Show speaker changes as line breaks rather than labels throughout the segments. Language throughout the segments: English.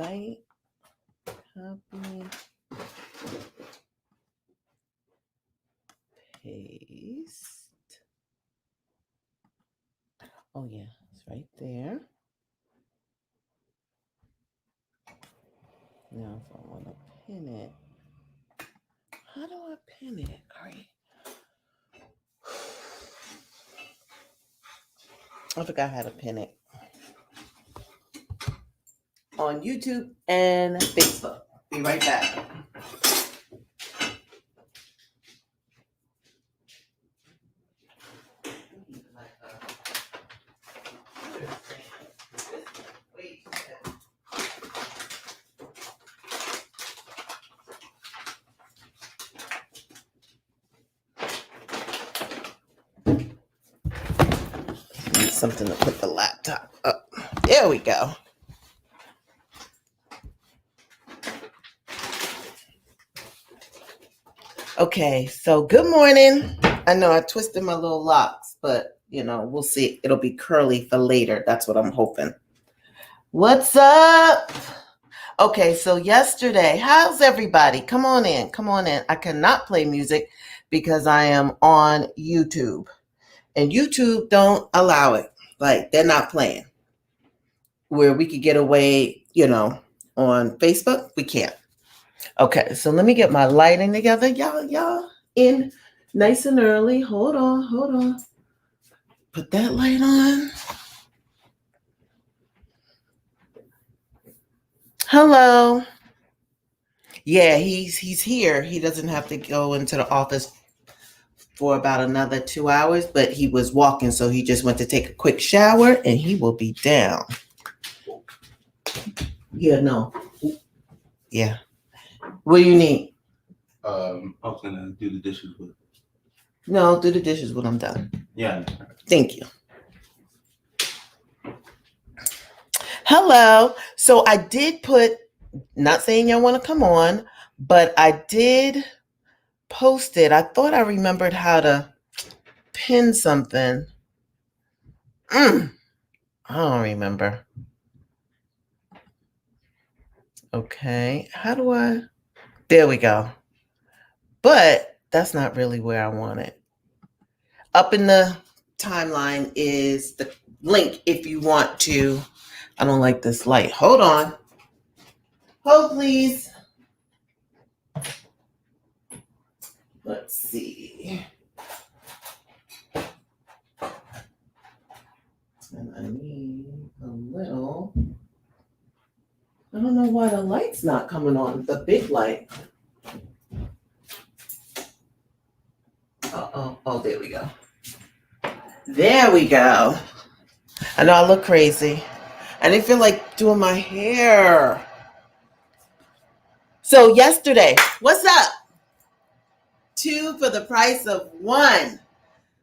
invite, copy, paste. Oh yeah, it's right there. Now if I want to pin it, how do I pin it? All right. I forgot how to pin it. On YouTube and Facebook. Be right back. Something to put the laptop up. There we go. Okay, so good morning. I know I twisted my little locks, but we'll see. It'll be curly for later. That's what I'm hoping. What's up? Okay, so yesterday, how's everybody? Come on in. I cannot play music because I am on YouTube. And YouTube don't allow it. Like, they're not playing. Where we could get away, on Facebook, we can't. Okay, so let me get my lighting together. Y'all in nice and early. Hold on. Put that light on. Hello. Yeah, he's here. He doesn't have to go into the office for about another 2 hours, but he was walking, so he just went to take a quick shower, and he will be down. Yeah, no. Yeah. What do you need?
I was gonna do the dishes with.
No, do the dishes when I'm done.
Yeah.
Thank you. Hello. So I did put, not saying y'all want to come on, but I did post it. I thought I remembered how to pin something. I don't remember. Okay. How do I? There we go. But that's not really where I want it. Up in the timeline is the link if you want to. I don't like this light. Hold on. Hold, please. Let's see. And I need a little. I don't know why the light's not coming on. The big light. Oh, there we go. There we go. I know I look crazy. I didn't feel like doing my hair. So yesterday, what's up? 2 for the price of 1.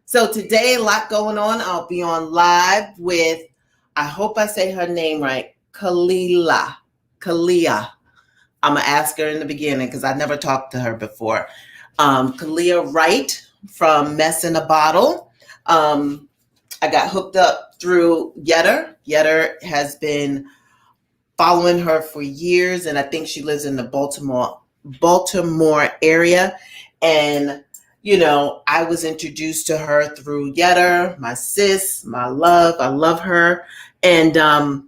So today, a lot going on. I'll be on live with, I hope I say her name right, Kalia. I'm going to ask her in the beginning because I never talked to her before. Kalia Wright from Mess in a Bottle. I got hooked up through Yetter. Yetter has been following her for years, and I think she lives in the Baltimore area. And, I was introduced to her through Yetter, my sis, my love. I love her. And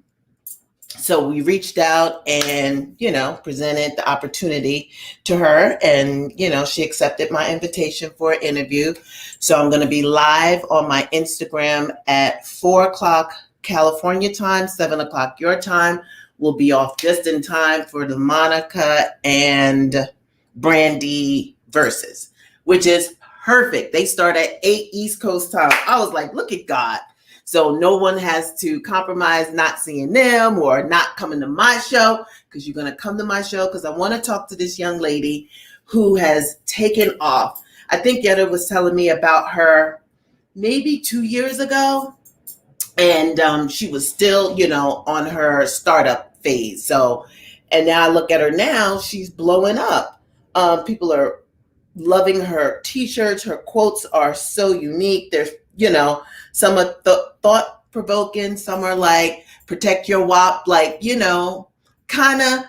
so we reached out and, presented the opportunity to her. And, she accepted my invitation for an interview. So I'm going to be live on my Instagram at 4 o'clock California time, 7 o'clock your time. We'll be off just in time for the Monica and Brandy verses, which is perfect. They start at 8 East Coast time. I was like, look at God. So no one has to compromise not seeing them or not coming to my show, because you're going to come to my show because I want to talk to this young lady who has taken off. I think Yetta was telling me about her maybe 2 years ago, and she was still, on her startup phase. So, and now I look at her now, she's blowing up. People are loving her t-shirts. Her quotes are so unique. There's, some are thought-provoking. Some are like, protect your WAP, like, kind of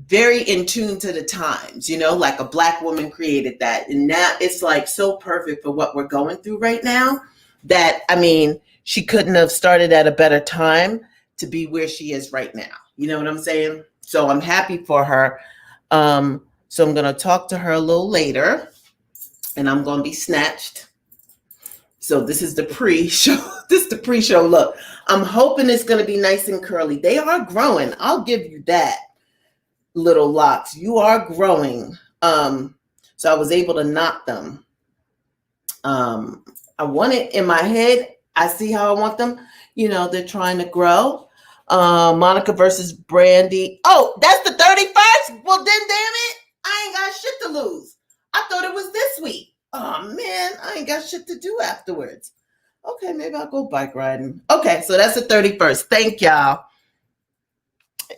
very in tune to the times, like a Black woman created that. And now it's like so perfect for what we're going through right now that, I mean, she couldn't have started at a better time to be where she is right now. You know what I'm saying? So I'm happy for her. So I'm going to talk to her a little later, and I'm going to be snatched. So this is the pre-show. This is the pre-show look. I'm hoping it's going to be nice and curly. They are growing. I'll give you that, little locks. You are growing. So I was able to knot them. I want it in my head. I see how I want them. They're trying to grow. Monica versus Brandy. Oh, that's the 31st? Well, then, damn it. I ain't got shit to lose. I thought it was this week. Oh, man, I ain't got shit to do afterwards. Okay, maybe I'll go bike riding. Okay, so that's the 31st. Thank y'all.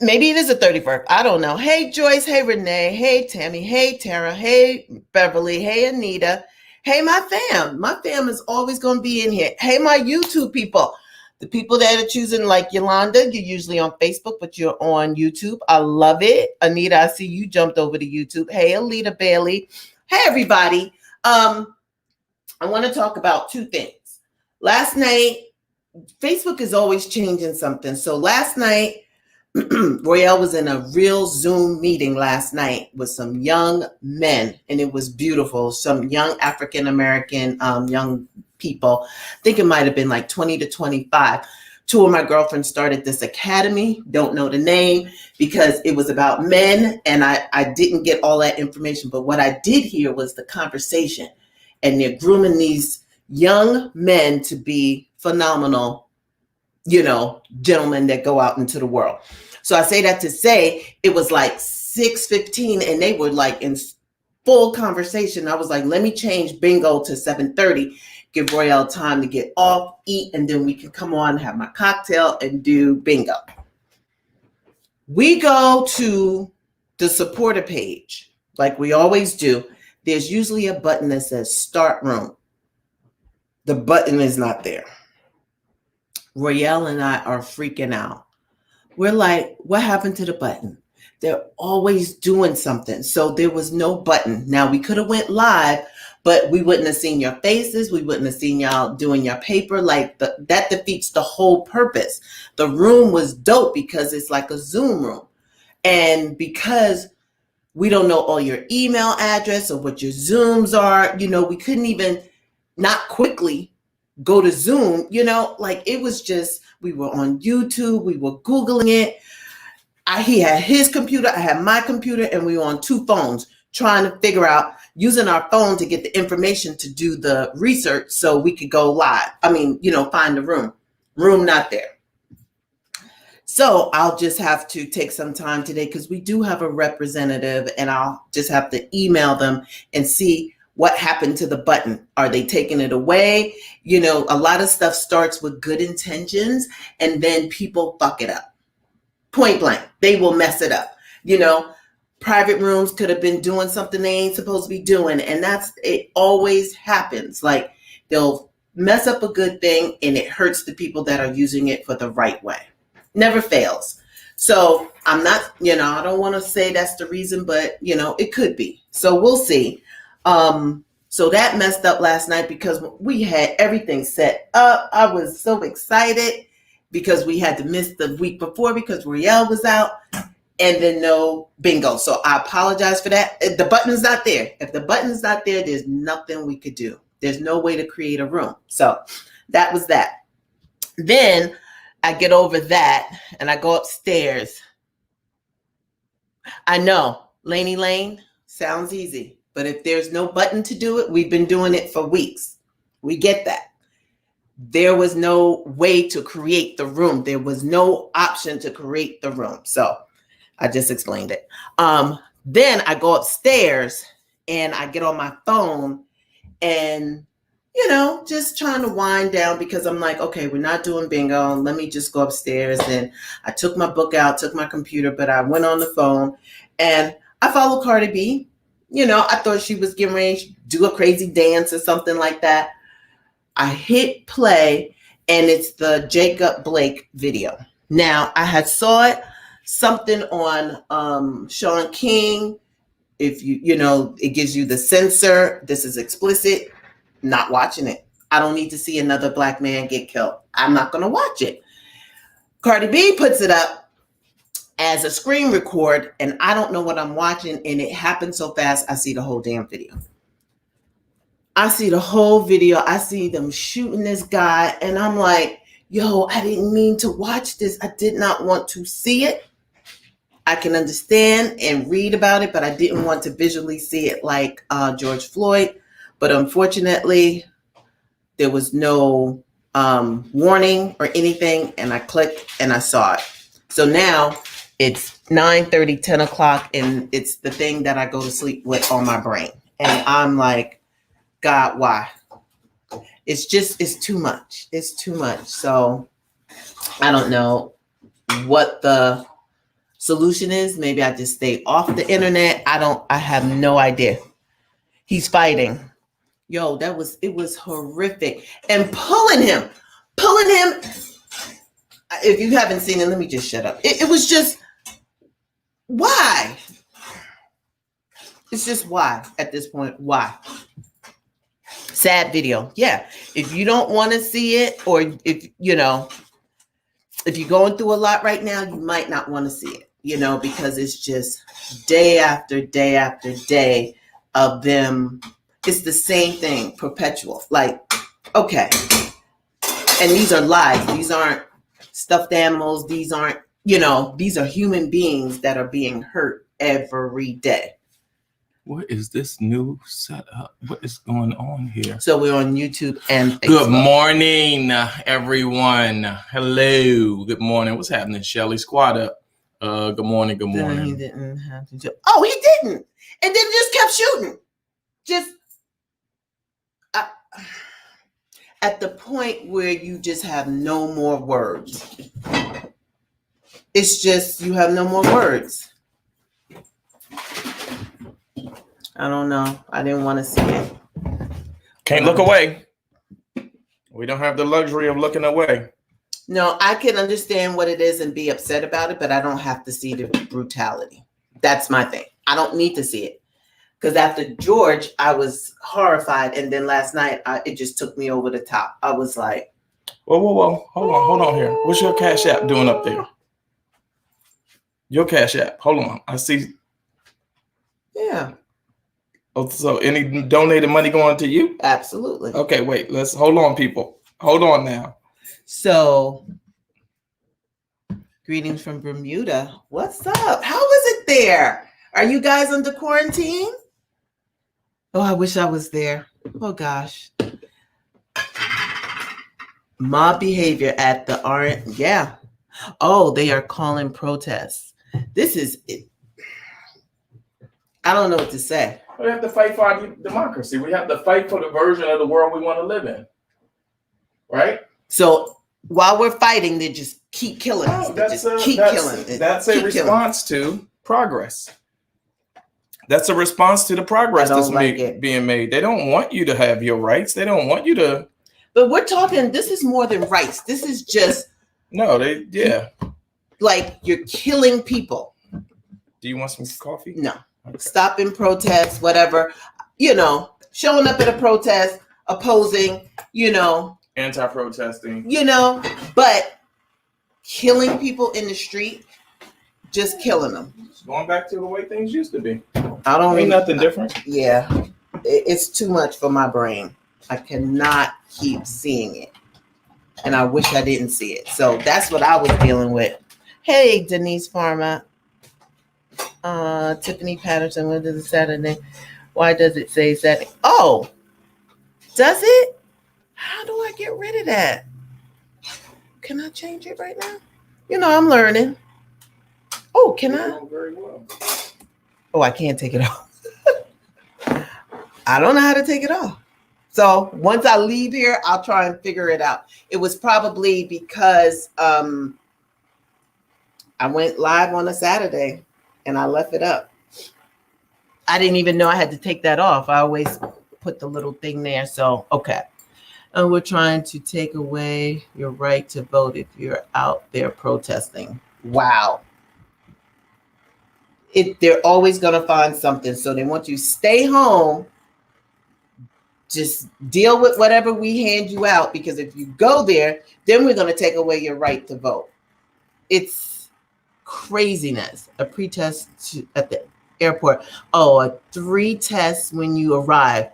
Maybe it is the 31st. I don't know. Hey, Joyce. Hey, Renee. Hey, Tammy. Hey, Tara. Hey, Beverly. Hey, Anita. Hey, my fam. My fam is always going to be in here. Hey, my YouTube people. The people that are choosing, like Yolanda, you're usually on Facebook, but you're on YouTube. I love it. Anita, I see you jumped over to YouTube. Hey, Alita Bailey. Hey, everybody. I want to talk about two things. Last night, Facebook is always changing something. So last night, Royale was in a real Zoom meeting last night with some young men, and it was beautiful. Some young African-American young people. I think it might have been like 20 to 25. Two of my girlfriends started this academy. Don't know the name because it was about men, and I didn't get all that information. But what I did hear was the conversation, and they're grooming these young men to be phenomenal, gentlemen that go out into the world. So I say that to say it was like 6:15 and they were like in full conversation. I was like, let me change bingo to 7:30, give Royale time to get off, eat, and then we can come on, have my cocktail and do bingo. We go to the supporter page like we always do. There's usually a button that says start room. The button is not there. Royale and I are freaking out. We're like, what happened to the button? They're always doing something. So there was no button. Now we could have went live, but we wouldn't have seen your faces. We wouldn't have seen y'all doing your paper. Like that defeats the whole purpose. The room was dope because it's like a Zoom room. And because we don't know all your email address or what your Zooms are, we couldn't even not quickly go to Zoom, like it was just, we were on YouTube, we were Googling it. He had his computer, I had my computer, and we were on two phones trying to figure out, using our phone to get the information to do the research so we could go live. Find the room. Room not there. So I'll just have to take some time today because we do have a representative, and I'll just have to email them and see what happened to the button. Are they taking it away? A lot of stuff starts with good intentions and then people fuck it up. Point blank. They will mess it up. Private rooms could have been doing something they ain't supposed to be doing. And it always happens. Like they'll mess up a good thing and it hurts the people that are using it for the right way. Never fails. So I'm not, I don't want to say that's the reason, but it could be. So we'll see. So that messed up last night because we had everything set up. I was so excited because we had to miss the week before because Royale was out and then no bingo. So I apologize for that. The button's not there. If the button's not there, there's nothing we could do. There's no way to create a room. So that was that. Then I get over that and I go upstairs. I know, Laney Lane sounds easy. But if there's no button to do it, we've been doing it for weeks. We get that. There was no way to create the room. There was no option to create the room. So I just explained it. Then I go upstairs and I get on my phone and, just trying to wind down because I'm like, okay, we're not doing bingo. Let me just go upstairs. And I took my book out, took my computer, but I went on the phone and I followed Cardi B. I thought she was getting ready to do a crazy dance or something like that. I hit play and it's the Jacob Blake video. Now I had saw it something on Sean King. If you know, it gives you the censor. This is explicit. Not watching it. I don't need to see another black man get killed. I'm not going to watch it. Cardi B puts it up as a screen record, and I don't know what I'm watching, and it happens so fast, I see the whole damn video. I see the whole video. I see them shooting this guy, and I'm like, yo, I didn't mean to watch this. I did not want to see it. I can understand and read about it, but I didn't want to visually see it like George Floyd. But unfortunately, there was no warning or anything, and I clicked and I saw it. So now it's 9:30, 10 o'clock, and it's the thing that I go to sleep with on my brain. And I'm like, God, why? It's too much. It's too much. So I don't know what the solution is. Maybe I just stay off the internet. I have no idea. He's fighting. Yo, it was horrific. And pulling him. If you haven't seen it, let me just shut up. It was just, why? It's just why at this point. Why? Sad video. Yeah. If you don't want to see it, or if you're going through a lot right now, you might not want to see it, because it's just day after day after day of them. It's the same thing, perpetual. Like, okay. And these are lives. These aren't stuffed animals. These aren't, these are human beings that are being hurt every day.
What is this new setup? What is going on here?
So we're on YouTube and Facebook.
Good morning, everyone. Hello. Good morning. What's happening, Shelly? Squad up. Good morning. Good morning.
He didn't have to. Oh, he didn't. And then just kept shooting. Just at the point where you just have no more words. It's just, you have no more words. I don't know. I didn't want to see it.
Can't look away. We don't have the luxury of looking away.
No, I can understand what it is and be upset about it, but I don't have to see the brutality. That's my thing. I don't need to see it. Because after George, I was horrified. And then last night, it just took me over the top. I was like,
whoa. Hold on here. What's your Cash App doing up there? Your Cash App. Hold on. I see.
Yeah.
Oh, so any donated money going to you?
Absolutely.
Okay, wait. Let's hold on, people. Hold on now.
So, greetings from Bermuda. What's up? How is it there? Are you guys under quarantine? Oh, I wish I was there. Oh, gosh. Mob behavior at the RN. Yeah. Oh, they are calling protests. This is it. I don't know what to say.
We have to fight for our democracy. We have to fight for the version of the world we want to live in. Right?
So while we're fighting, they just keep killing us.
That's a response to progress. That's a response to the progress that's being made. They don't want you to have your rights. They don't want you to.
But we're talking, this is more than rights. This is just.
No,
Like you're killing people.
Do you want some coffee?
No. Okay. Stopping protests, whatever. Showing up at a protest, opposing,
anti-protesting.
But killing people in the street, just killing them.
It's going back to the way things used to be.
I don't
Ain't nothing different.
Yeah. It's too much for my brain. I cannot keep seeing it. And I wish I didn't see it. So that's what I was dealing with. Hey, Denise Pharma. Tiffany Patterson, when does it Saturday? Why does it say Saturday? Oh, does it? How do I get rid of that? Can I change it right now? I'm learning. Oh, can I?
Very well.
Oh, I can't take it off. I don't know how to take it off. So once I leave here, I'll try and figure it out. It was probably because I went live on a Saturday and I left it up. I didn't even know I had to take that off. I always put the little thing there. So, okay. And we're trying to take away your right to vote if you're out there protesting. Wow. they're always going to find something. So they want you to stay home. Just deal with whatever we hand you out, because if you go there, then we're going to take away your right to vote. It's craziness. A pre-test at the airport. Oh, a 3 tests when you arrive.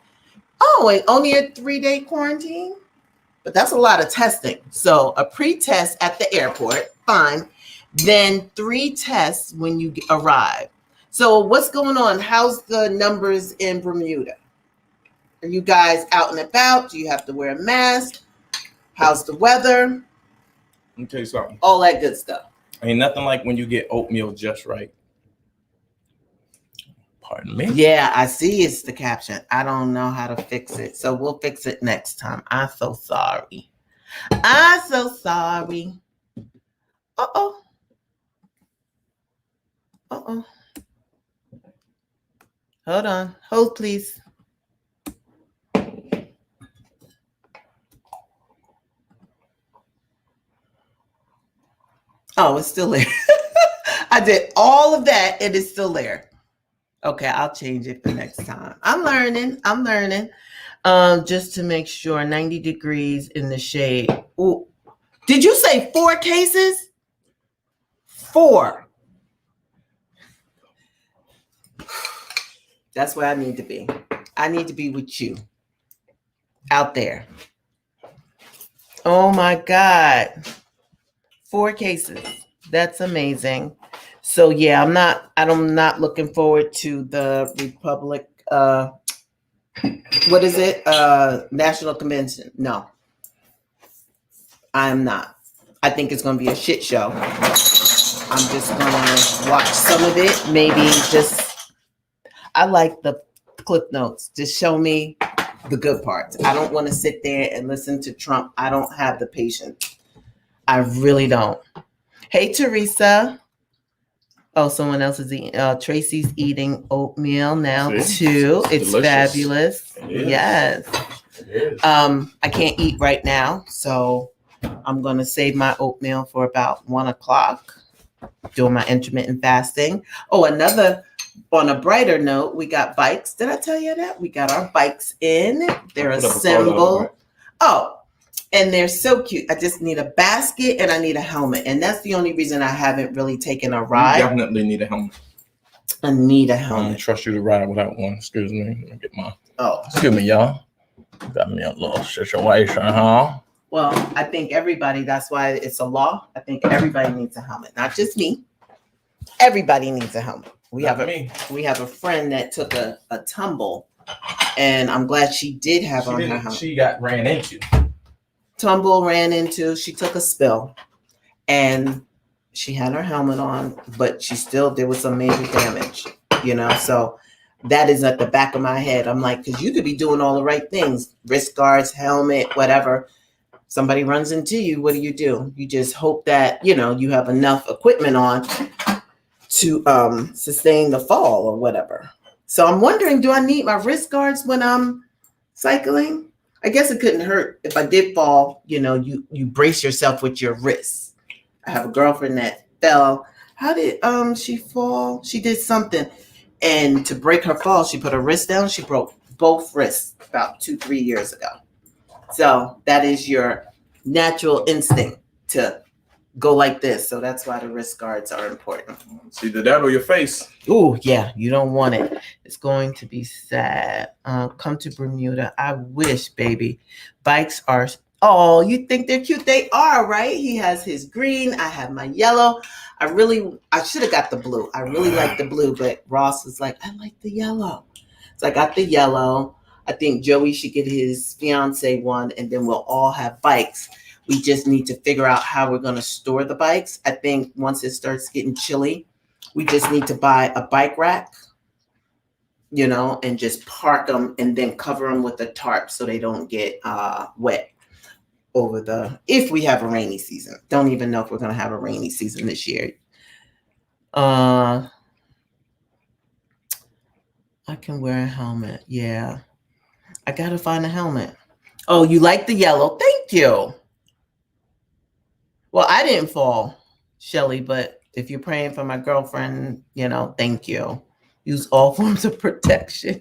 Oh, and only a 3-day quarantine? But that's a lot of testing. So a pre-test at the airport, fine. Then 3 tests when you arrive. So what's going on? How's the numbers in Bermuda? Are you guys out and about? Do you have to wear a mask? How's the weather?
Let me tell you something.
All that good stuff.
Ain't nothing like when you get oatmeal just right. Pardon me?
Yeah, I see it's the caption. I don't know how to fix it. So we'll fix it next time. I'm so sorry. I'm so sorry. Uh-oh. Uh-oh. Hold on. Hold, please. Oh, it's still there. I did all of that and it's still there. Okay, I'll change it for next time. I'm learning. Just to make sure, 90 degrees in the shade. Ooh. Did you say 4 cases? 4. That's where I need to be. I need to be with you out there. Oh my God. 4 cases. That's amazing. So yeah, I'm not looking forward to the Republic, what is it? National Convention. No, I'm not. I think it's going to be a shit show. I'm just going to watch some of it. Maybe I like the clip notes. Just show me the good parts. I don't want to sit there and listen to Trump. I don't have the patience. I really don't. Hey, Teresa. Oh, someone else is eating. Tracy's eating oatmeal now too. It's delicious. Fabulous. It yes. It is. I can't eat right now, so I'm going to save my oatmeal for about 1:00. Doing my intermittent fasting. Oh, on a brighter note, we got bikes. Did I tell you that? We got our bikes in. They're assembled. Oh, and they're so cute. I just need a basket and I need a helmet. And that's the only reason I haven't really taken a ride.
You definitely need a helmet.
I need a helmet.
I don't trust you to ride without one. Excuse me. Let me get mine.
Oh.
Excuse me, y'all. Got me a little situation, huh?
Well, I think everybody, that's why it's a law. I think everybody needs a helmet. Not just me. Everybody needs a helmet. We have a friend that took a tumble, and I'm glad she did have on her helmet.
She got ran into.
She took a spill, and she had her helmet on, but there was some major damage, so that is at the back of my head. I'm like, because you could be doing all the right things, wrist guards, helmet, whatever. Somebody runs into you, what do? You just hope that, you have enough equipment on to sustain the fall or whatever. So I'm wondering, do I need my wrist guards when I'm cycling? I guess it couldn't hurt if I did fall, you brace yourself with your wrists. I have a girlfriend that fell. How did she fall? She did something. And to break her fall, she put her wrist down. She broke both wrists about 2-3 years ago. So that is your natural instinct to go like this. So that's why the wrist guards are important.
It's either that or your face.
Oh, yeah. You don't want it. It's going to be sad. Come to Bermuda. I wish, baby. Bikes are... Oh, you think they're cute? They are, right? He has his green. I have my yellow. I should have got the blue. I really like the blue, but Ross was like, I like the yellow. So I got the yellow. I think Joey should get his fiance one, and then we'll all have bikes. We just need to figure out how we're going to store the bikes. I think once it starts getting chilly, we just need to buy a bike rack, and just park them and then cover them with a tarp so they don't get wet if we have a rainy season. Don't even know if we're going to have a rainy season this year. I can wear a helmet. Yeah. I got to find a helmet. Oh, you like the yellow? Thank you. Well, I didn't fall, Shelly, but If you're praying for my girlfriend, thank you. Use all forms of protection.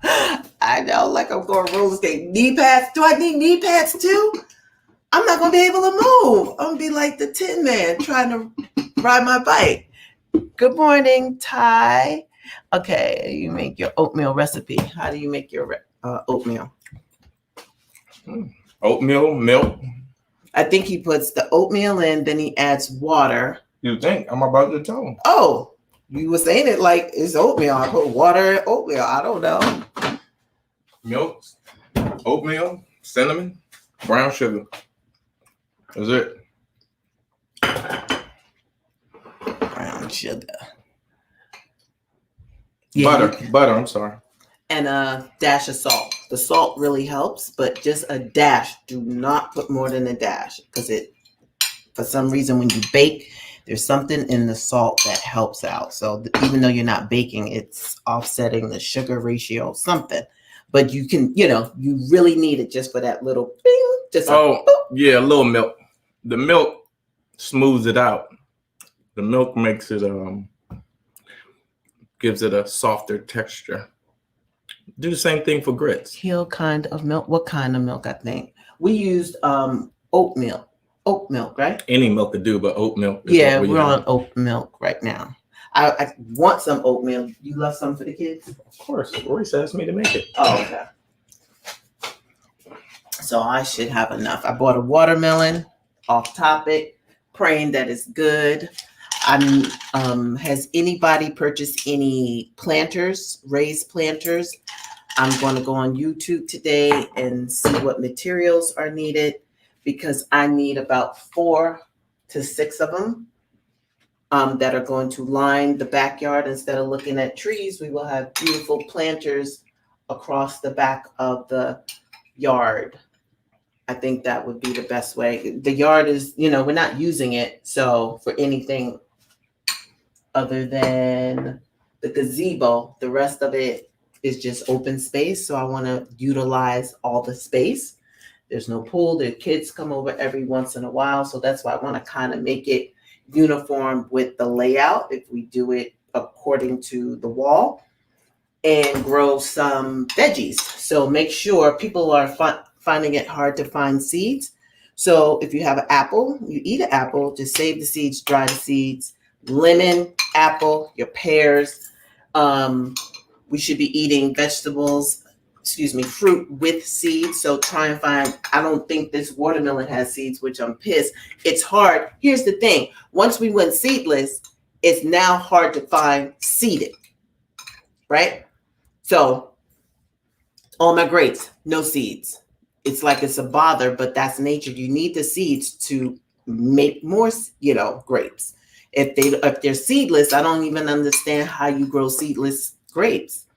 I know, like I'm going roller skate. Knee pads. Do I need knee pads too? I'm not going to be able to move. I'm going to be like the Tin Man trying to ride my bike. Good morning, Ty. Okay, you make your oatmeal recipe. How do you make your oatmeal?
Oatmeal, milk.
I think he puts the oatmeal in, then he adds water.
You think? I'm about to tell him.
Oh, you were saying it like it's oatmeal. I put water in oatmeal. I don't know.
Milk, oatmeal, cinnamon, brown sugar. That's it.
Brown sugar.
Yeah, butter. I'm sorry.
And a dash of salt. The salt really helps, but just a dash. Do not put more than a dash because for some reason, when you bake, there's something in the salt that helps out. So even though you're not baking, it's offsetting the sugar ratio, something. But you can, you really need it just for that little bing. Just
a little milk. The milk smooths it out. The milk makes it gives it a softer texture. Do the same thing for grits.
Hill kind of milk. What kind of milk? I think we used oat milk. Oat milk, right?
Any milk could do, but oat milk.
Yeah, we're on oat milk right now. I want some oatmeal. You love some for the kids?
Of course. Royce asked me to make it.
Oh, okay. So I should have enough. I bought a watermelon, off topic, praying that it's good. Has anybody purchased any planters, raised planters? I'm going to go on YouTube today and see what materials are needed because I need about 4 to 6 of them that are going to line the backyard. Instead of looking at trees, we will have beautiful planters across the back of the yard. I think that would be the best way. The yard is, we're not using it. So for anything other than the gazebo, the rest of it is just open space. So I want to utilize all the space. There's no pool. The kids come over every once in a while. So that's why I want to kind of make it uniform with the layout if we do it according to the wall and grow some veggies. So make sure people are finding it hard to find seeds. So if you have an apple, you eat an apple, just save the seeds, dry the seeds. Lemon, apple, your pears. We should be eating fruit with seeds. So try and find, I don't think this watermelon has seeds, which I'm pissed. It's hard. Here's the thing. Once we went seedless, it's now hard to find seeded, right? So all my grapes, no seeds. It's like it's a bother, but that's nature. You need the seeds to make more, grapes. If they're seedless, I don't even understand how you grow seedless grapes.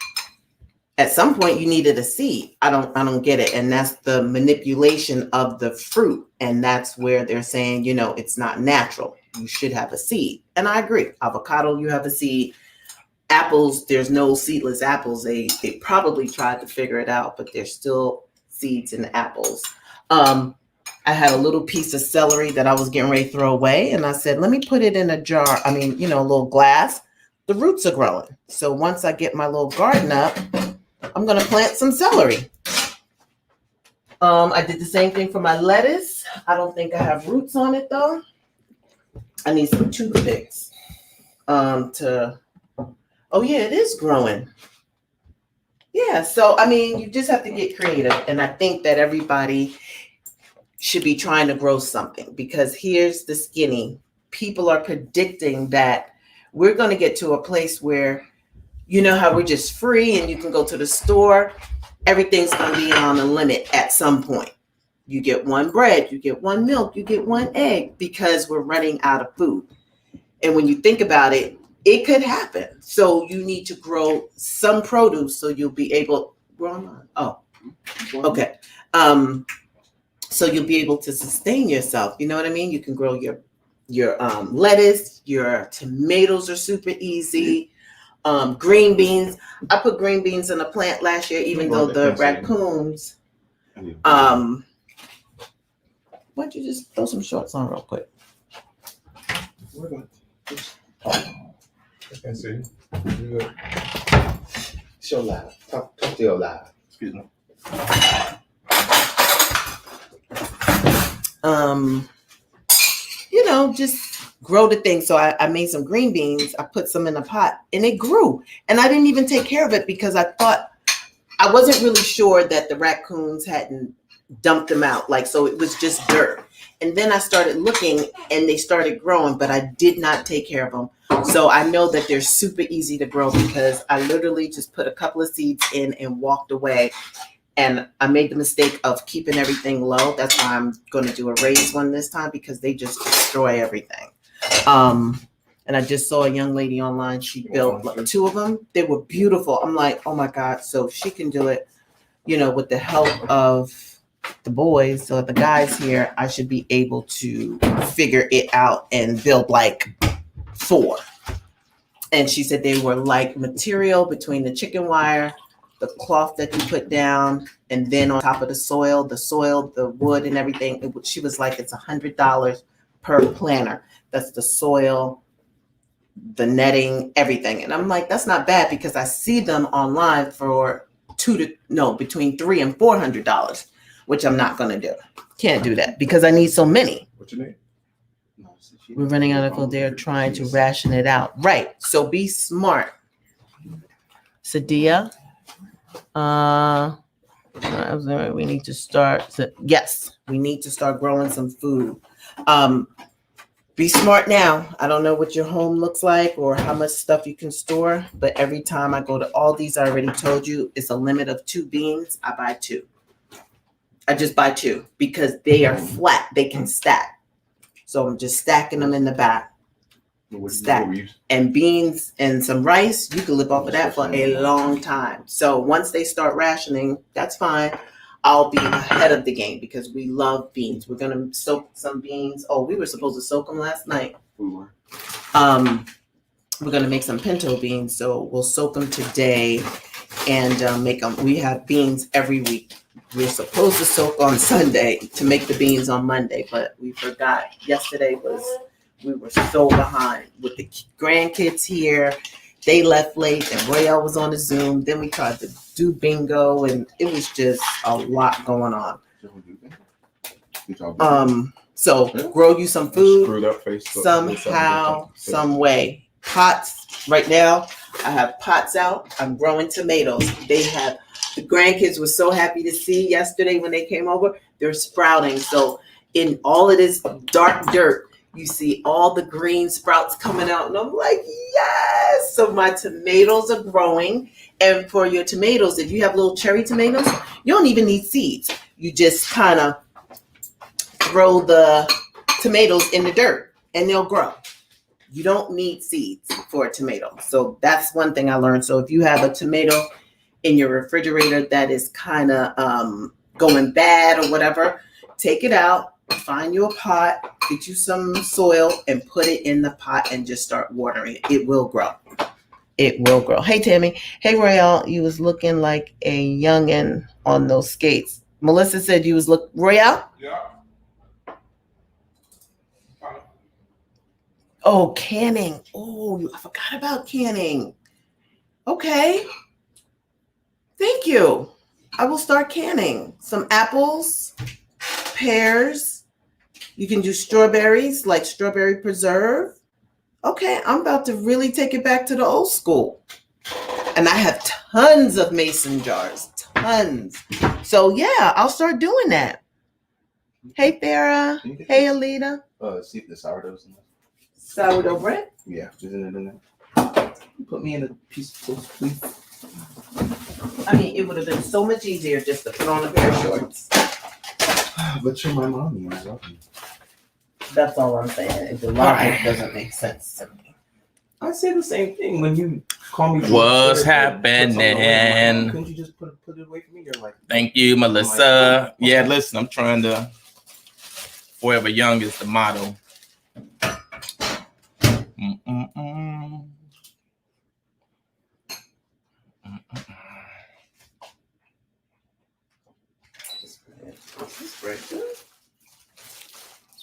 At some point, you needed a seed. I don't get it, and that's the manipulation of the fruit, and that's where they're saying, it's not natural. You should have a seed, and I agree. Avocado, you have a seed. Apples, there's no seedless apples. They probably tried to figure it out, but there's still seeds in apples. I had a little piece of celery that I was getting ready to throw away. And I said, let me put it in a jar. A little glass. The roots are growing. So once I get my little garden up, I'm going to plant some celery. I did the same thing for my lettuce. I don't think I have roots on it though. I need some toothpicks it is growing. Yeah. So, you just have to get creative. And I think that everybody should be trying to grow something because here's the skinny. People are predicting that we're going to get to a place where, how we're just free and you can go to the store. Everything's going to be on a limit at some point. You get one bread, you get one milk, you get one egg because we're running out of food. And when you think about it, it could happen. So you need to grow some produce so you'll be able okay. So you'll be able to sustain yourself. You know what I mean? You can grow your lettuce, your tomatoes are super easy. Green beans. I put green beans in a plant last year, even though the raccoons. Why don't you just throw some shorts on real quick?
I see. Good.
Show live. Talk to your live.
Excuse me.
Just grow the thing. So I made some green beans. I put some in a pot and it grew. And I didn't even take care of it because I thought I wasn't really sure that the raccoons hadn't dumped them out. So it was just dirt. And then I started looking and they started growing, but I did not take care of them. So I know that they're super easy to grow because I literally just put a couple of seeds in and walked away. And I made the mistake of keeping everything low. That's why I'm going to do a raised one this time because they just destroy everything. And I just saw a young lady online. She built 2 of them. They were beautiful. I'm like, oh my God. So she can do it, with the help of the boys. So the guys here, I should be able to figure it out and build 4. And she said they were material between the chicken wire, the cloth that you put down, and then on top of the soil, the wood and everything. She was like, it's $100 per planter. That's the soil, the netting, everything. And I'm like, that's not bad because I see them online for between $300 and $400, which I'm not going to do. Can't do that because I need so many.
What you need?
We're running out of food. They're trying to ration it out. Right. So be smart. Sadia. We need to start. Yes, we need to start growing some food. Be smart now. I don't know what your home looks like or how much stuff you can store, but every time I go to Aldi's, I already told you it's a limit of 2 beans. I buy 2. I just buy 2 because they are flat. They can stack. So I'm just stacking them in the back. Stack. And beans and some rice, you can live off of that for a long time. So once they start rationing, that's fine. I'll be ahead of the game because we love beans. We're going to soak some beans. Oh, we were supposed to soak them last night.
We were.
We're going to make some pinto beans. So we'll soak them today and make them. We have beans every week. We're supposed to soak on Sunday to make the beans on Monday, but we forgot. Yesterday we were so behind with the grandkids here. They left late and Royale was on the Zoom. Then we tried to do bingo and it was just a lot going on. So grow you some food somehow, some way. Pots, right now, I have pots out. I'm growing tomatoes. The grandkids were so happy to see yesterday when they came over. They're sprouting. So in all of this dark dirt, you see all the green sprouts coming out. And I'm like, yes. So my tomatoes are growing. And for your tomatoes, if you have little cherry tomatoes, you don't even need seeds. You just kind of throw the tomatoes in the dirt and they'll grow. You don't need seeds for a tomato. So that's one thing I learned. So if you have a tomato in your refrigerator that is kind of going bad or whatever, take it out, find you a pot, get you some soil and put it in the pot and just start watering it. It will grow. It will grow. Hey, Tammy. Hey, Royale. You was looking like a youngin' on those skates. Melissa said you was Royale?
Yeah.
Oh, canning. Oh, I forgot about canning. Okay. Thank you. I will start canning some apples, pears. You can do strawberries, like strawberry preserve. Okay, I'm about to really take it back to the old school. And I have tons of mason jars, tons. So yeah, I'll start doing that. Hey, Farah. Hey, Alita.
See if the sourdough's in there.
Sourdough bread?
Yeah, isn't it in there? Put me in a piece of toast, please.
I mean, it would have been so much easier just to put on a pair of shorts.
But you're my mommy, I love you.
That's all I'm saying. The logic doesn't make sense to me.
I say the same thing when you call me.
What's happening?
Couldn't you just put it away from me? You're like,
thank you, Melissa. Yeah, listen, I'm trying to. Forever young is the motto.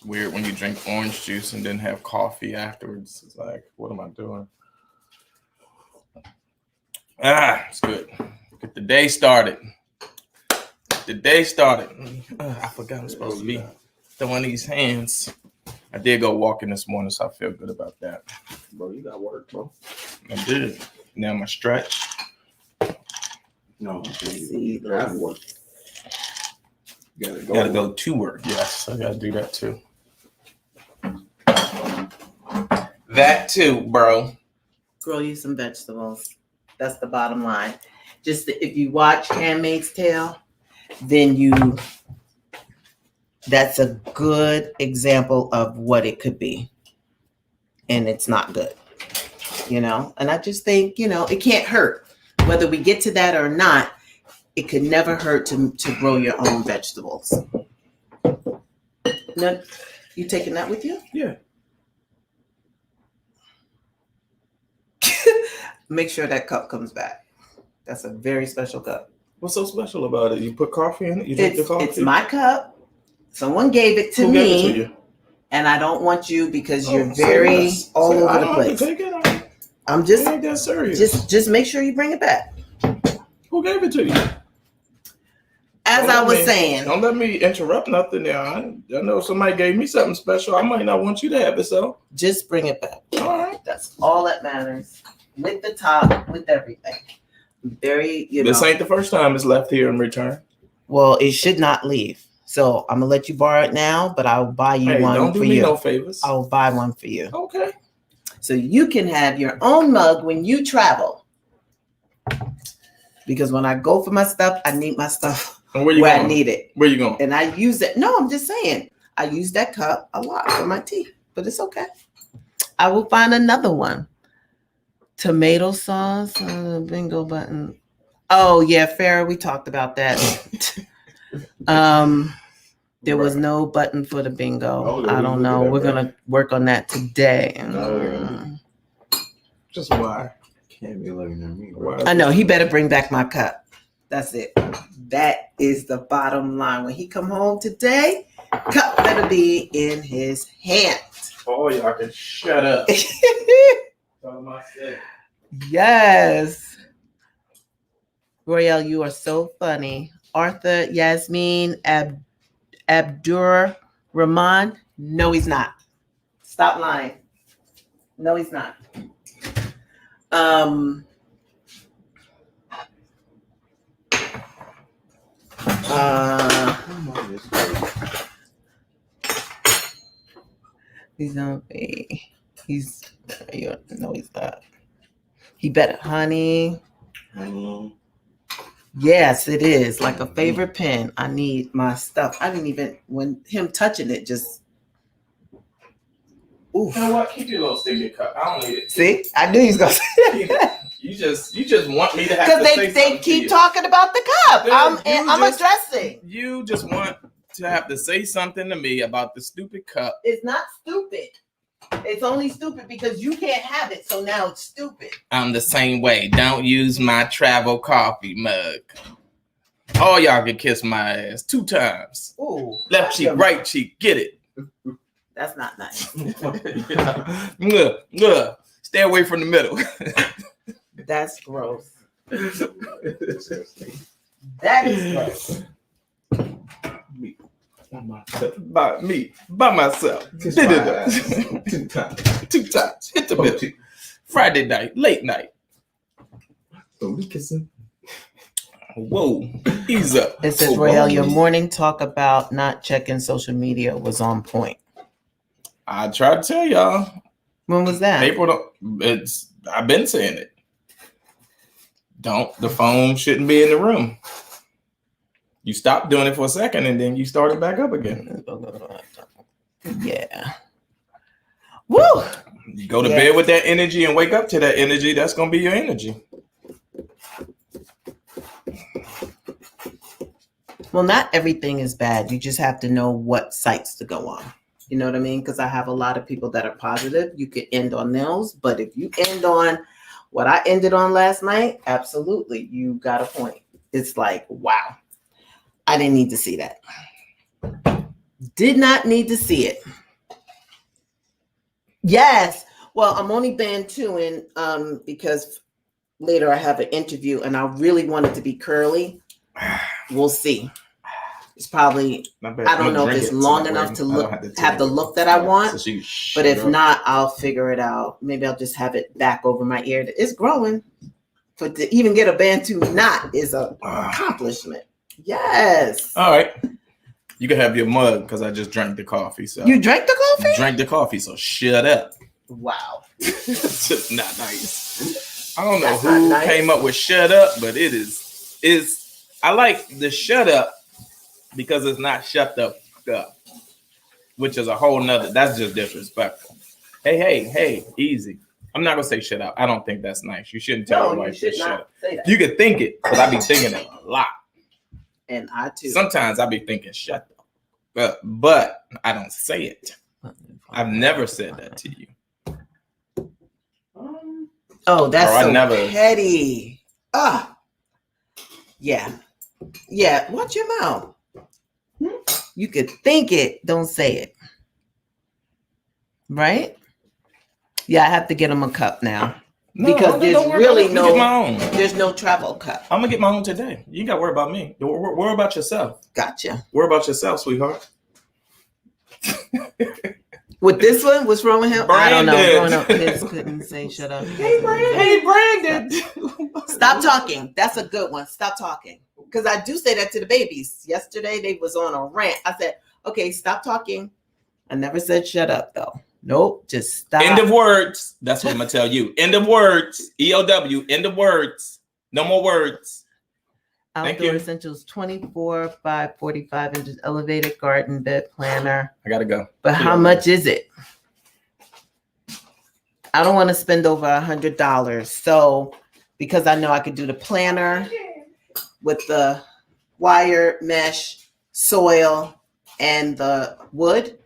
It's weird when you drink orange juice and then have coffee afterwards. It's like, what am I doing? It's good. Get the day started. I forgot I'm supposed to be throwing these hands. I did go walking this morning, so I feel good about that.
Bro, you got work, bro.
I did. Now my stretch.
No,
See,
you have work. You
gotta go to work. Yes, I gotta do that too. That too, bro.
Grow you some vegetables. That's the bottom line. Just if you watch Handmaid's Tale, then that's a good example of what it could be. And it's not good, And I just think, it can't hurt. Whether we get to that or not, it could never hurt to grow your own vegetables. No, you taking that with you?
Yeah.
Make sure that cup comes back. That's a very special cup.
What's so special about it? You put coffee in it? You drink the coffee?
It's my cup. Someone gave it to
Who
me.
Gave it to you?
And I don't want you because you're very all over the place.
Take it.
I'm just
ain't that serious.
Just make sure you bring it back.
Who gave it to you?
As I was saying.
Don't let me interrupt nothing now. I know somebody gave me something special. I might not want you to have it, so.
Just bring it back.
All right.
That's all that matters. With the top, with everything. Very,
This ain't the first time it's left here in return.
Well, it should not leave. So I'm gonna let you borrow it now, but I'll buy you one
don't do
for
me
you.
No favors.
I'll buy one for you.
Okay.
So you can have your own mug when you travel. Because when I go for my stuff, I need my stuff
and where
I need it.
Where you going?
And I use it. No, I'm just saying. I use that cup a lot for my tea, but it's okay. I will find another one. Tomato sauce, bingo button. Oh yeah, Farrah, we talked about that. There was no button for the bingo. I don't know. We're gonna work on that today.
Just why?
Can't be looking at me.
I know he better bring back my cup. That's it. That is the bottom line. When he come home today, cup better be in his hand.
Oh, y'all can shut up.
Yes. Royale, you are so funny. Arthur Yasmin Abdur Rahman. No, he's not. Stop lying. No, he's not. He's not. No, he's not. He better, honey. Yes, it is like a favorite pen. I need my stuff. I didn't even when him touching it just. Oof.
You know what? Keep your little sticky cup. I don't need it.
See, I knew he was gonna say that.
You just want me to have to say something.
Because they keep talking about the cup. I'm addressing.
You just want to have to say something to me about the stupid cup.
It's not stupid. It's only stupid because you can't have it, so now it's stupid.
I'm the same way. Don't use my travel coffee mug. All y'all can kiss my ass 2 times.
Ooh,
left cheek, right cheek. Get it.
That's not nice.
Stay away from the middle.
That's gross. That is gross. By myself.
2 times. 2 times. Hit the middle. Friday night, late night.
So we kissing.
Whoa, ease up.
It says, Royale, your morning talk about not checking social media was on point.
I tried to tell y'all.
When was that?
I've been saying it. The phone shouldn't be in the room. You stopped doing it for a second and then you started back up again.
Yeah. Woo!
You go to bed with that energy and wake up to that energy. That's going to be your energy.
Well, not everything is bad. You just have to know what sites to go on. You know what I mean? Because I have a lot of people that are positive. You could end on those. But if you end on what I ended on last night, absolutely. You got a point. It's like, wow. I didn't need to see that. Did not need to see it. Yes. Well, I'm only bantooing because later I have an interview and I really want it to be curly. We'll see. It's probably, I don't know if it's long enough to look, have the look that I want, but if not, I'll figure it out. Maybe I'll just have it back over my ear. It's growing. But to even get a bantu knot is an accomplishment. Yes.
All right. You can have your mug because I just drank the coffee. So
you drank the coffee?
Drank the coffee, so shut up.
Wow.
It's just not nice. I don't know who came up with shut up, but it is. I like the shut up because it's not shut the fuck up, which is a whole nother. That's just disrespectful. Hey, easy. I'm not gonna say shut up. I don't think that's nice. You shouldn't tell your wife to shut up. You can think it, but I be thinking it a lot.
And I too.
Sometimes I be thinking shut up, but I don't say it. I've never said that to you.
Oh, that's petty. Yeah. Watch your mouth. You could think it, don't say it. Right? Yeah, I have to get him a cup now. Because there's really there's no travel cup.
I'm gonna get my own today. You ain't gotta worry about me. Worry about yourself.
Gotcha.
Worry about yourself, sweetheart.
With this one, what's wrong with him? Brandon. I don't know. Growing up, kids couldn't say shut up.
Hey, Brandon.
Stop talking. That's a good one. Stop talking. Because I do say that to the babies. Yesterday, they was on a rant. I said, okay, stop talking. I never said shut up, though. Nope, just stop.
End of words. That's what I'm going to tell you. End of words. EOW. End of words. No more words.
Outdoor Essentials 24 by 45 inches elevated garden bed planner.
I got to go.
But how much is it? I don't want to spend over $100. So, because I know I could do the planner with the wire mesh, soil, and the wood.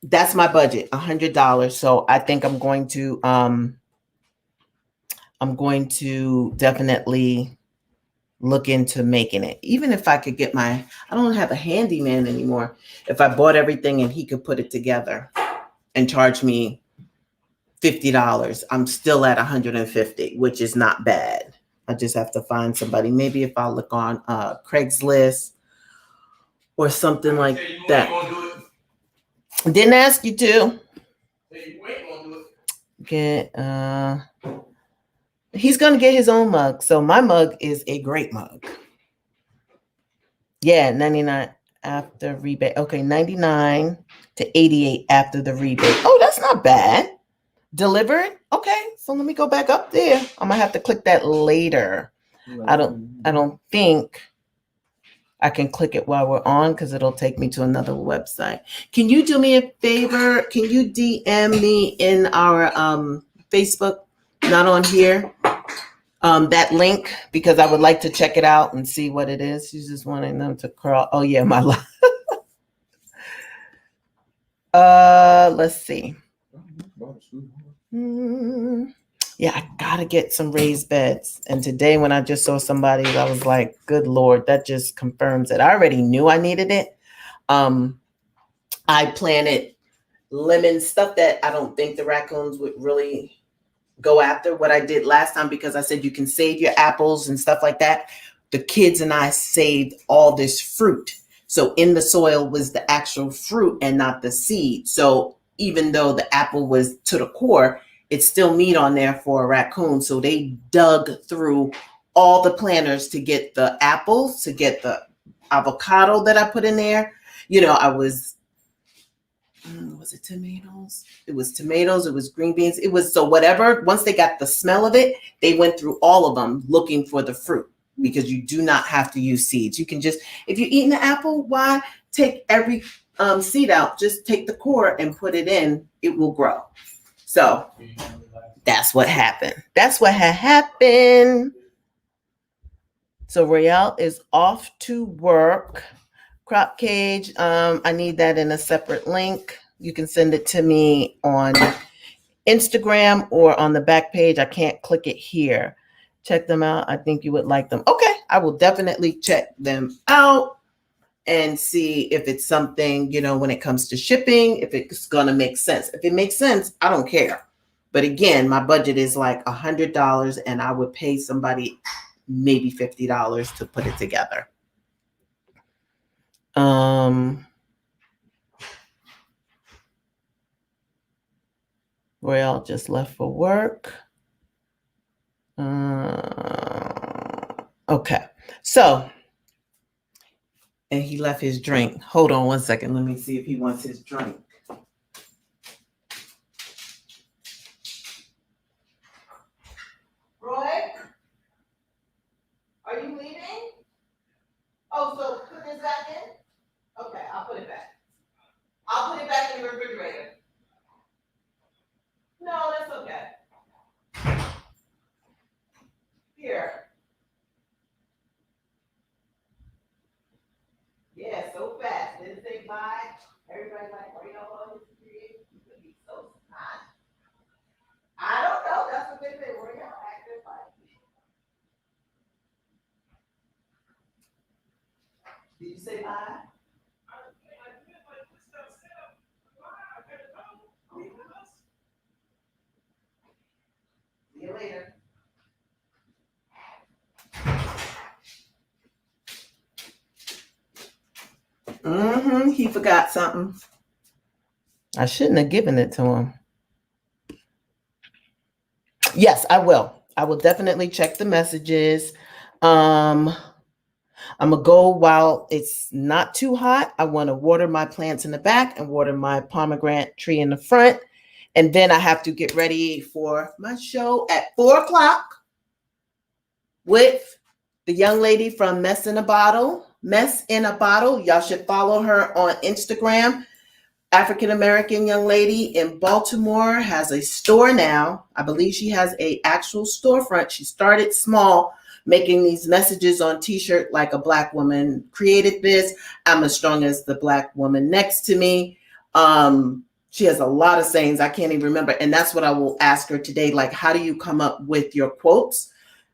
That's my budget, $100. So I think I'm going to definitely look into making it. Even if I could get I don't have a handyman anymore. If I bought everything and he could put it together and charge me $50, I'm still at $150, which is not bad. I just have to find somebody. Maybe if I look on Craigslist or something like that. Didn't ask you to. He's gonna get his own mug. So my mug is a great mug. Yeah, 99 after rebate. Okay, 99 to 88 after the rebate. Oh, that's not bad. Delivered. Okay, so let me go back up there. I'm gonna have to click that later. I don't think I can click it while we're on because it'll take me to another website. Can you do me a favor? Can you DM me in our Facebook, not on here, that link? Because I would like to check it out and see what it is. She's just wanting them to crawl. Oh, yeah, my life. Let's see. Yeah, I gotta get some raised beds. And today when I just saw somebody, I was like, good Lord, that just confirms it. I already knew I needed it. I planted lemon stuff that I don't think the raccoons would really go after. What I did last time, because I said you can save your apples and stuff like that. The kids and I saved all this fruit. So in the soil was the actual fruit and not the seed. So even though the apple was to the core, it's still meat on there for a raccoon. So they dug through all the planters to get the apples, to get the avocado that I put in there. You know, was it tomatoes? It was tomatoes. It was green beans. It was, so whatever. Once they got the smell of it, they went through all of them looking for the fruit, because you do not have to use seeds. You can just, if you're eating an apple, why take every seed out? Just take the core and put it in. It will grow. So that's what happened. That's what had happened. So Royale is off to work. Crop cage. I need that in a separate link. You can send it to me on Instagram or on the back page. I can't click it here. Check them out. I think you would like them. Okay. I will definitely check them out. and see if it's something, when it comes to shipping, if it's going to make sense. If it makes sense, I don't care. But again, my budget is like $100, and I would pay somebody maybe $50 to put it together. Royale just left for work. Okay, so, and he left his drink. Hold on one second. Let me see if he wants his drink. Roy, are you leaving? Oh, so put this back in? Okay, I'll put it back. I'll put it back in the refrigerator. No, that's okay. Here. Yeah, so fast. Didn't say bye. Everybody's like, are you on this period? You could be so hot. I don't know. That's what they say. We're gonna act like. Did you say bye? See you later. He forgot something. I shouldn't have given it to him. Yes, I will. I will definitely check the messages. I'm gonna go while it's not too hot. I want to water my plants in the back and water my pomegranate tree in the front. And then I have to get ready for my show at 4:00 with the young lady from Mess in a Bottle. Mess in a Bottle. Y'all should follow her on Instagram. African-American young lady in Baltimore, has a store now. I believe she has an actual storefront. She started small, making these messages on t-shirt like a Black woman created this. I'm as strong as the Black woman next to me. She has a lot of sayings I can't even remember. And that's what I will ask her today. Like, how do you come up with your quotes?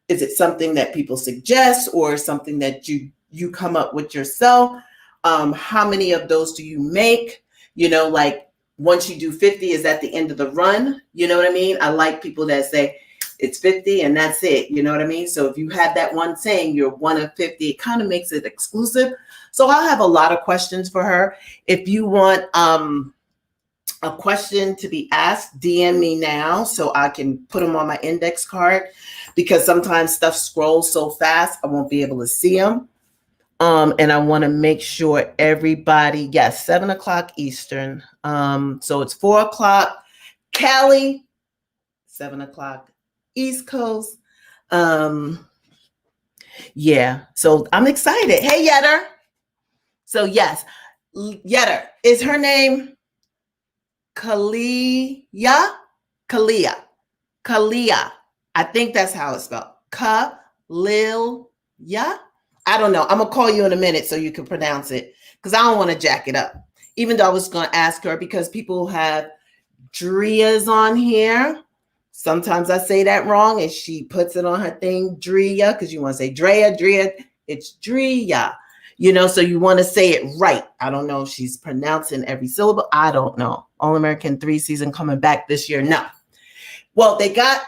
Is it something that people suggest or something that you come up with yourself? How many of those do you make? Like once you do 50, is that the end of the run? You know what I mean? I like people that say it's 50 and that's it. You know what I mean? So if you have that one saying you're one of 50, it kind of makes it exclusive. So I'll have a lot of questions for her. If you want a question to be asked, DM me now so I can put them on my index card, because sometimes stuff scrolls so fast I won't be able to see them. And I want to make sure everybody, yes, 7:00 Eastern. So it's 4:00 Cali, 7:00 East Coast. Yeah, so I'm excited. Hey, Yetter. So yes, Yetter, is her name Kalia? Kalia. I think that's how it's spelled. Kalia. I don't know. I'm going to call you in a minute so you can pronounce it, because I don't want to jack it up. Even though I was going to ask her, because people have Drias on here. Sometimes I say that wrong and she puts it on her thing, Dria, because you want to say Drea. It's Dria. So you want to say it right. I don't know if she's pronouncing every syllable. I don't know. All American 3 season coming back this year. No. Well, they got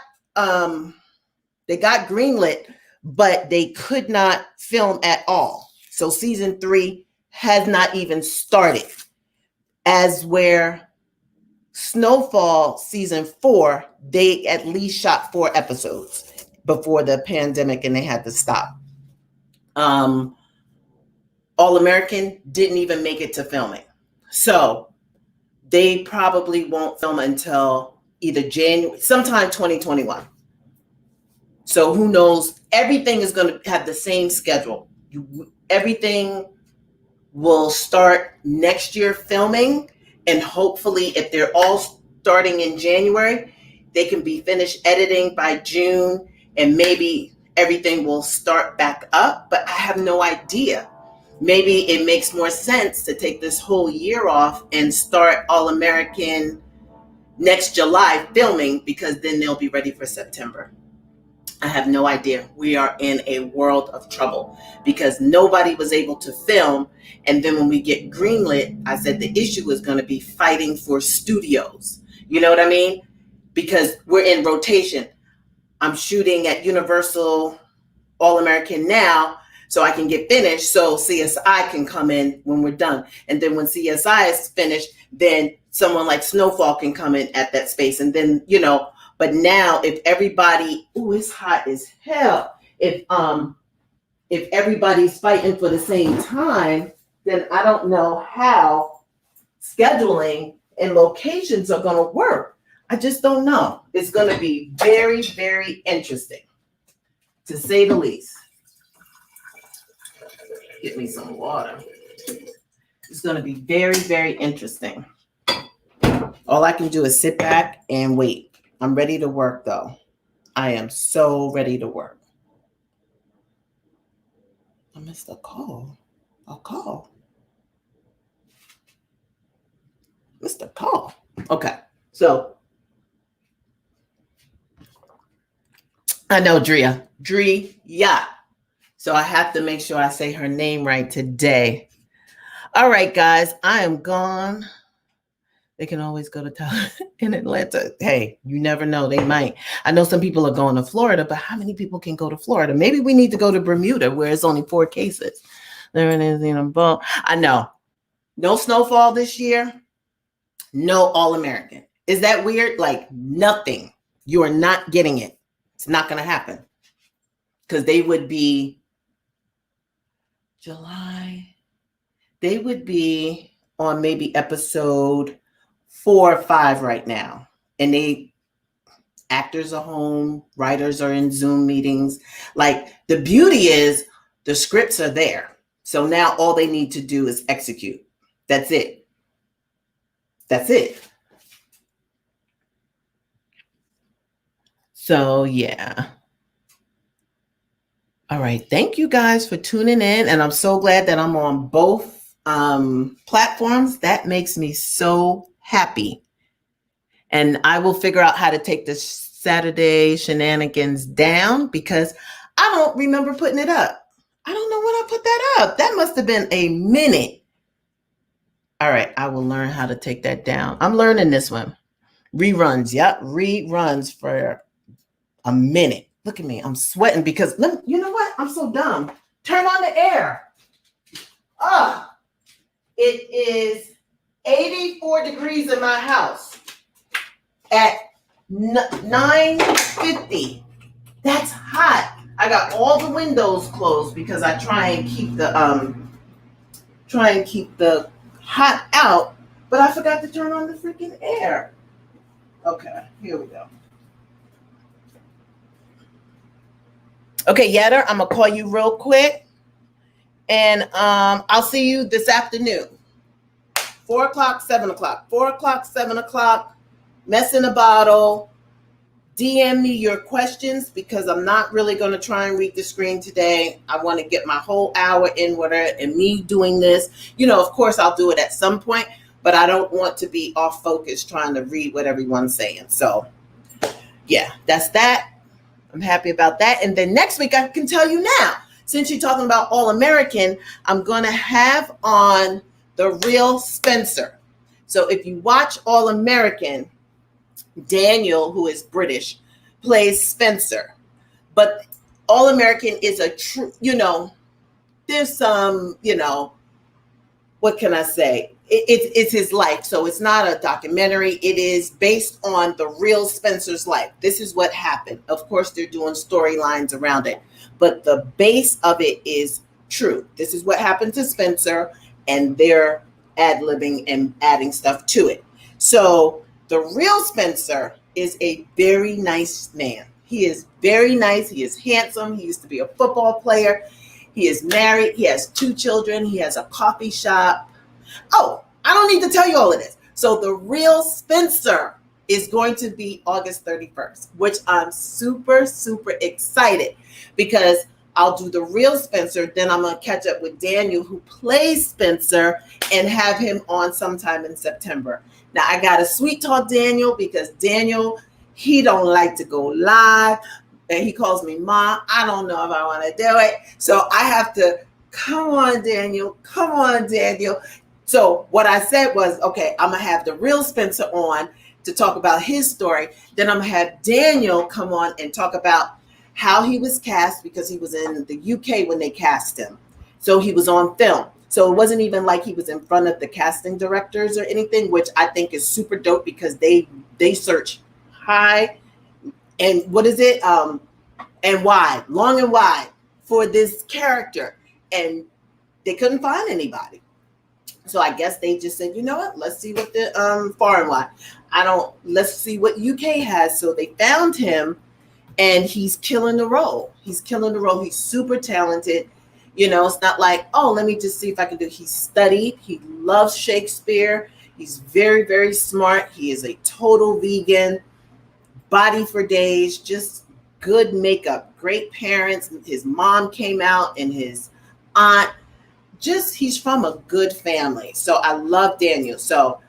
greenlit, but they could not film at all. So season 3 has not even started. As where Snowfall season 4, they at least shot 4 episodes before the pandemic and they had to stop. All American didn't even make it to filming. So they probably won't film until either January, sometime 2021. So who knows? Everything is going to have the same schedule. Everything will start next year filming. And hopefully, if they're all starting in January, they can be finished editing by June. And maybe everything will start back up. But I have no idea. Maybe it makes more sense to take this whole year off and start All American next July filming, because then they'll be ready for September. I have no idea. We are in a world of trouble because nobody was able to film. And then when we get greenlit, I said the issue is going to be fighting for studios. You know what I mean? Because we're in rotation. I'm shooting at Universal All American now so I can get finished so CSI can come in when we're done. And then when CSI is finished, then someone like Snowfall can come in at that space. And then, but now if everybody, it's hot as hell. If everybody's fighting for the same time, then I don't know how scheduling and locations are going to work. I just don't know. It's going to be very, very interesting, to say the least. Get me some water. It's going to be very, very interesting. All I can do is sit back and wait. I'm ready to work, though. I am so ready to work. I missed a call. Missed a call. Okay. So, I know Drea. So I have to make sure I say her name right today. All right, guys, I am gone. They can always go to in Atlanta. Hey, you never know. They might. I know some people are going to Florida, but how many people can go to Florida? Maybe we need to go to Bermuda where it's only 4 cases. There it is in a boat. I know. No snowfall this year. No All-American. Is that weird? Like nothing. You are not getting it. It's not going to happen. Because they would be July. They would be on maybe episode 4 or 5 right now. And actors are home, writers are in Zoom meetings. Like the beauty is the scripts are there. So now all they need to do is execute. That's it. So yeah. All right. Thank you guys for tuning in. And I'm so glad that I'm on both platforms. That makes me so happy. And I will figure out how to take this Saturday Shenanigans down because I don't remember putting it up. I don't know when I put that up. That must have been a minute. All right. I will learn how to take that down. I'm learning this one. Reruns. Yep. Reruns for a minute. Look at me. I'm sweating because you know what? I'm so dumb. Turn on the air. It is 84 degrees in my house at 9:50. That's hot. I got all the windows closed because I try and keep the hot out, but I forgot to turn on the freaking air. Okay, here we go. Okay, Yetter, I'm gonna call you real quick, and I'll see you this afternoon. 4 o'clock, 7 o'clock. 4 o'clock, 7 o'clock. Mess in a bottle. DM me your questions because I'm not really going to try and read the screen today. I want to get my whole hour in with it and me doing this. Of course, I'll do it at some point, but I don't want to be off focus trying to read what everyone's saying. So, yeah, that's that. I'm happy about that. And then next week, I can tell you now, since you're talking about All-American, I'm going to have on the real Spencer. So if you watch All-American, Daniel, who is British, plays Spencer. But All-American is a true, there's some, what can I say? It's his life. So it's not a documentary. It is based on the real Spencer's life. This is what happened. Of course, they're doing storylines around it, but the base of it is true. This is what happened to Spencer, and they're ad-libbing and adding stuff to it. So the real Spencer is a very nice man. He is very nice. He is handsome. He used to be a football player. He is married. He has 2 children. He has a coffee shop. Oh, I don't need to tell you all of this. So the real Spencer is going to be August 31st, which I'm super, super excited because I'll do the real Spencer. Then I'm going to catch up with Daniel, who plays Spencer, and have him on sometime in September. Now, I got to sweet talk Daniel because Daniel, he don't like to go live. and he calls me Ma. I don't know if I want to do it. So I have to, come on, Daniel. Come on, Daniel. So what I said was, okay, I'm going to have the real Spencer on to talk about his story. Then I'm going to have Daniel come on and talk about how he was cast, because he was in the UK when they cast him. So he was on film. So it wasn't even like he was in front of the casting directors or anything, which I think is super dope, because they search high and what is it? And wide, long and wide for this character. And they couldn't find anybody. So I guess they just said, you know what, let's see what the far and wide. Let's see what UK has. So they found him, and he's killing the role. He's killing the role. He's super talented. It's not like, oh, let me just see if I can do it. He studied. He loves Shakespeare. He's very, very smart. He is a total vegan, body for days, just good makeup, great parents. His mom came out and his aunt. He's from a good family. So I love Daniel. So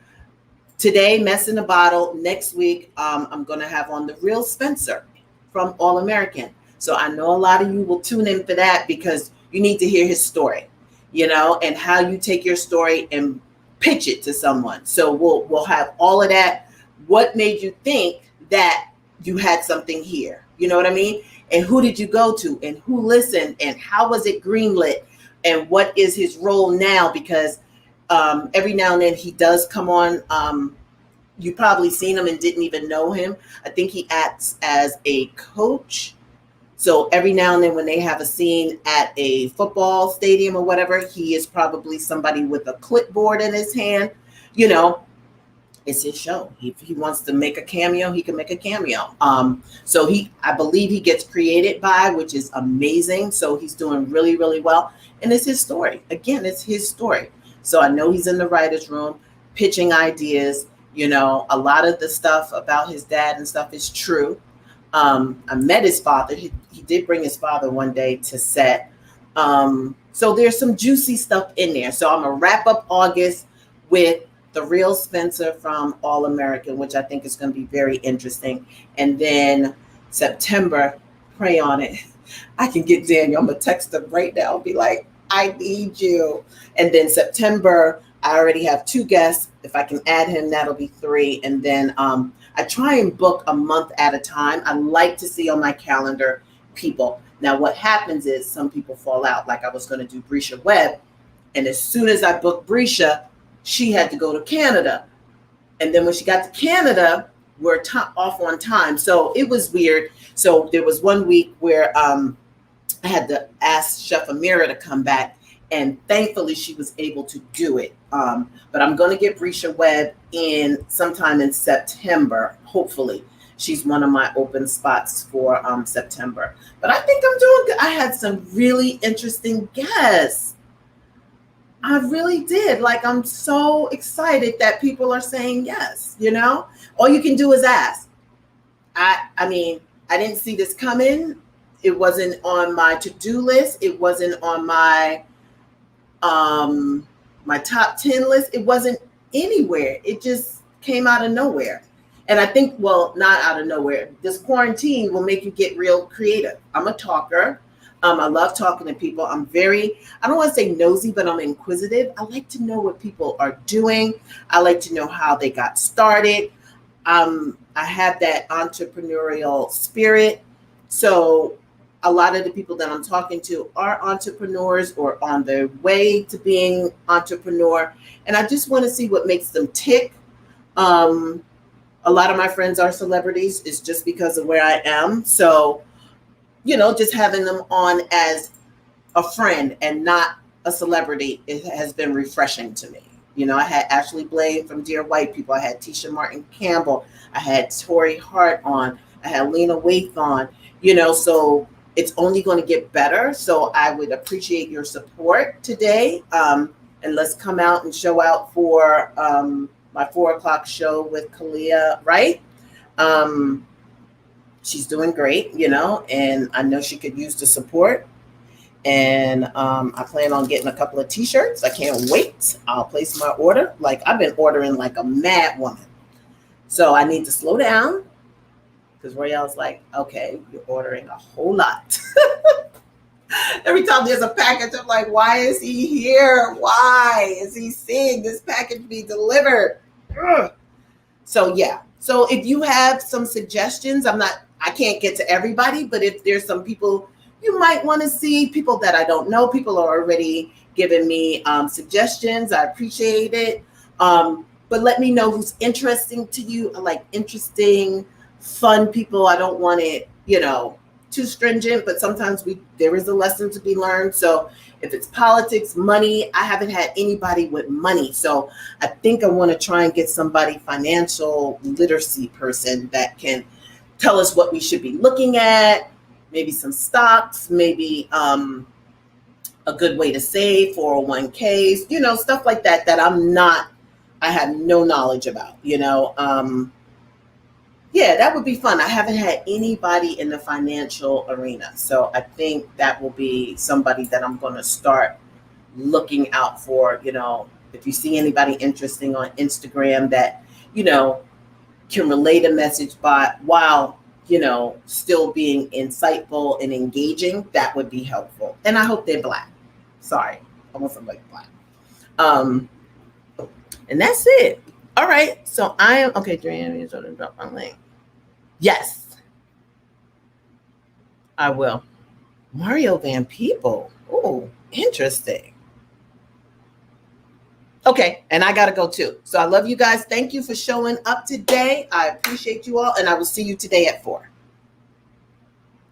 today, Mess in a Bottle. Next week, I'm going to have on the real Spencer from All American. So I know a lot of you will tune in for that, because you need to hear his story, and how you take your story and pitch it to someone. So we'll have all of that. What made you think that you had something here? You know what I mean? And who did you go to, and who listened, and how was it greenlit, and what is his role now? Because every now and then he does come on. You probably seen him and didn't even know him. I think he acts as a coach. So every now and then when they have a scene at a football stadium or whatever, he is probably somebody with a clipboard in his hand. It's his show. If he wants to make a cameo, he can make a cameo. So I believe he gets created by, which is amazing. So he's doing really, really well. And it's his story. Again, it's his story. So I know he's in the writer's room pitching ideas. A lot of the stuff about his dad and stuff is true. I met his father. He did bring his father one day to set. So there's some juicy stuff in there. So I'm going to wrap up August with the real Spencer from All American, which I think is going to be very interesting. And then September, pray on it. I can get Daniel. I'm going to text him right now. I'll be like, I need you. And then September, I already have 2 guests. If I can add him, that'll be 3. And then I try and book a month at a time. I like to see on my calendar people. Now, what happens is some people fall out. Like I was going to do Brescia Webb. And as soon as I booked Brescia, she had to go to Canada. And then when she got to Canada, we're off on time. So it was weird. So there was one week where I had to ask Chef Amira to come back. And thankfully, she was able to do it. But I'm going to get Brescia Webb in sometime in September, hopefully. She's one of my open spots for September. But I think I'm doing good. I had some really interesting guests. I really did. Like, I'm so excited that people are saying yes, All you can do is ask. I mean, I didn't see this coming. It wasn't on my to-do list. It wasn't on my my top 10 list. It wasn't anywhere. It just came out of nowhere. And I think, well, not out of nowhere. This quarantine will make you get real creative. I'm a talker. I love talking to people. I don't want to say nosy, but I'm inquisitive. I like to know what people are doing. I like to know how they got started. I have that entrepreneurial spirit. So a lot of the people that I'm talking to are entrepreneurs or on their way to being entrepreneur. And I just want to see what makes them tick. A lot of my friends are celebrities. It's just because of where I am. So, just having them on as a friend and not a celebrity, it has been refreshing to me. I had Ashley Blade from Dear White People. I had Tisha Martin Campbell. I had Tori Hart on. I had Lena Waithe on. So it's only going to get better. So I would appreciate your support today. And let's come out and show out for my 4:00 show with Kalia, right? She's doing great, and I know she could use the support. And I plan on getting a couple of t-shirts. I can't wait. I'll place my order. Like, I've been ordering like a mad woman. So I need to slow down Because Royale's like, okay, you're ordering a whole lot. Every time there's a package, I'm like, why is he here? Why is he seeing this package be delivered? Ugh. So yeah. So if you have some suggestions, I can't get to everybody, but if there's some people you might want to see, people that I don't know, people are already giving me suggestions. I appreciate it. But let me know who's interesting to you. I like interesting, fun people. I don't want it, too stringent, but sometimes there is a lesson to be learned. So if it's politics, money, I haven't had anybody with money. So I think I want to try and get somebody financial literacy person that can tell us what we should be looking at, maybe some stocks, maybe a good way to save, 401ks, stuff like that I have no knowledge about, yeah, that would be fun. I haven't had anybody in the financial arena. So I think that will be somebody that I'm going to start looking out for. If you see anybody interesting on Instagram that, can relate a message while, still being insightful and engaging, that would be helpful. And I hope they're Black. Sorry, I want somebody Black. And that's it. All right. So I am okay. Adrienne is going to drop my link. Yes, I will. Mario Van Peebles. Oh, interesting. Okay, and I got to go too. So I love you guys. Thank you for showing up today. I appreciate you all, and I will see you today at 4.